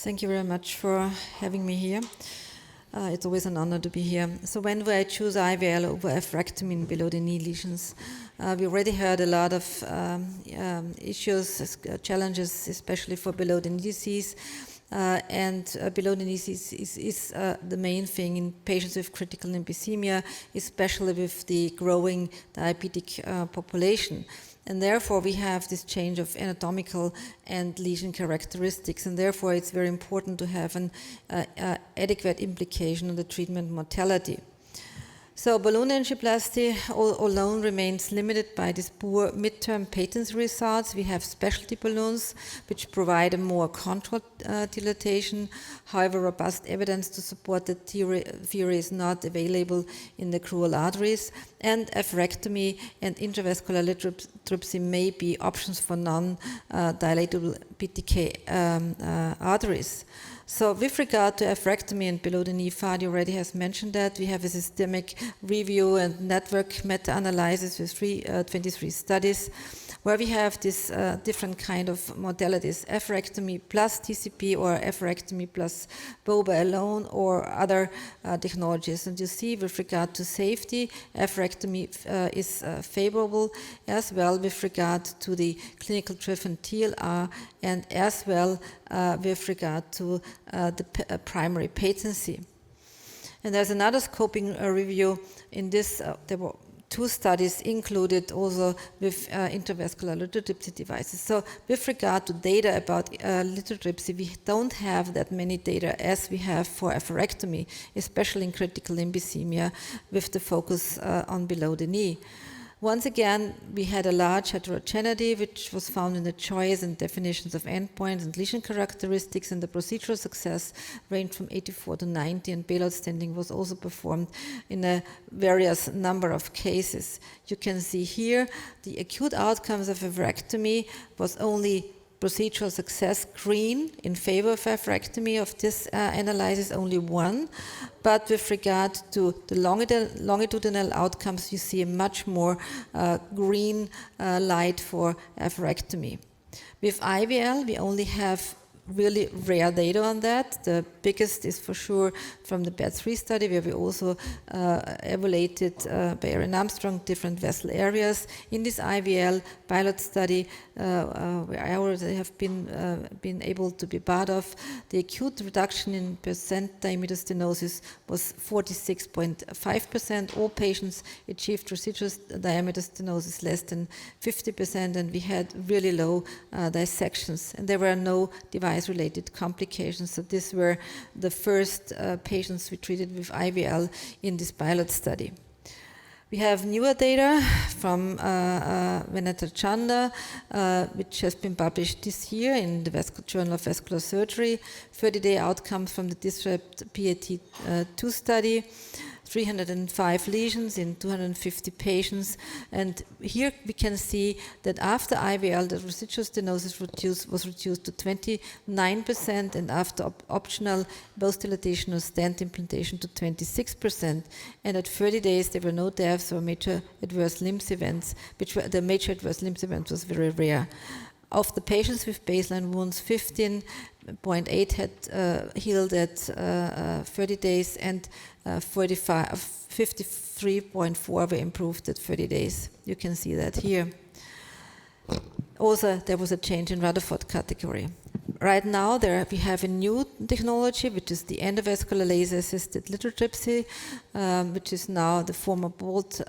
Thank you very much for having me here. It's always an honor to be here. So when do I choose IVL over atherectomy in below-the-knee lesions? We already heard a lot of issues, challenges, especially for below-the-knee disease. Below-the-knee disease is the main thing in patients with critical emphysema, especially with the growing diabetic population. And therefore, we have this change of anatomical and lesion characteristics, and therefore it's very important to have an adequate implication on the treatment mortality. So balloon angioplasty alone remains limited by these poor midterm patency results. We have specialty balloons which provide a more controlled dilatation. However, robust evidence to support the theory is not available in the crural arteries. And atherectomy and intravascular lithotripsy may be options for non-dilatable BTK arteries. So with regard to atherectomy and below-the-knee, Fadi already has mentioned that. We have a systemic review and network meta-analysis with 23 studies, where we have this different kind of modalities, atherectomy plus TCP or atherectomy plus BOBA alone or other technologies. And you see with regard to safety, atherectomy is favorable as well with regard to the clinical driven TLR and as well with regard to the primary patency. And there's another scoping review. In this, there were 2 studies included also with intravascular lithotripsy devices. So with regard to data about lithotripsy, we don't have that many data as we have for atherectomy, especially in critical emphysema with the focus on below the knee. Once again, we had a large heterogeneity which was found in the choice and definitions of endpoints and lesion characteristics, and the procedural success ranged from 84 to 90, and bailout standing was also performed in a various number of cases. You can see here the acute outcomes of atherectomy was only procedural success green in favor of atherectomy. Of this analysis, only 1. But with regard to the longitudinal outcomes, you see a much more green light for atherectomy. With IVL, we only have really rare data on that. The biggest is for sure from the BAT3 study, where we also evaluated by Aaron Armstrong different vessel areas. In this IVL pilot study, where I already have been able to be part of, the acute reduction in percent diameter stenosis was 46.5%. All patients achieved residual diameter stenosis less than 50%, and we had really low dissections, and there were no device-related complications. So these were the first patients we treated with IVL in this pilot study. We have newer data from Venata Chanda, which has been published this year in the Journal of Vascular Surgery, 30-day outcomes from the Disrupt PAT2 study, 305 lesions in 250 patients. And here we can see that after IVL, the residual stenosis was reduced to 29%, and after optional both dilatation or stent implantation to 26%. And at 30 days, there were no deaths or major adverse limb events, the major adverse limb event was very rare. Of the patients with baseline wounds, 15.8 had healed at 30 days, and 53.4 were improved at 30 days. You can see that here. Also, there was a change in Rutherford category. Right now, we have a new technology, which is the endovascular laser-assisted lithotripsy, which is now the former Bolt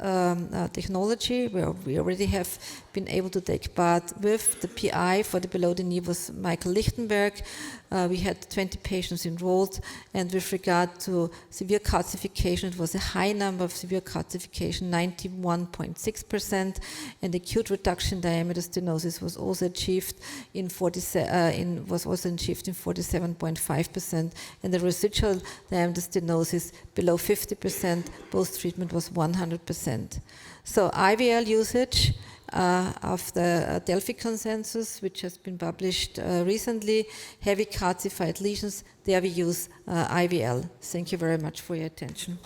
technology, where we already have been able to take part with. The PI for the below the knee was Michael Lichtenberg. We had 20 patients enrolled, and with regard to severe calcification, it was a high number of severe calcification, 91.6%, and acute reduction diameter stenosis was also achieved in 47.5%, and the residual diameter stenosis below 50%, post-treatment was 100%. So IVL usage of the Delphi consensus, which has been published recently, heavy calcified lesions, there we use IVL. Thank you very much for your attention.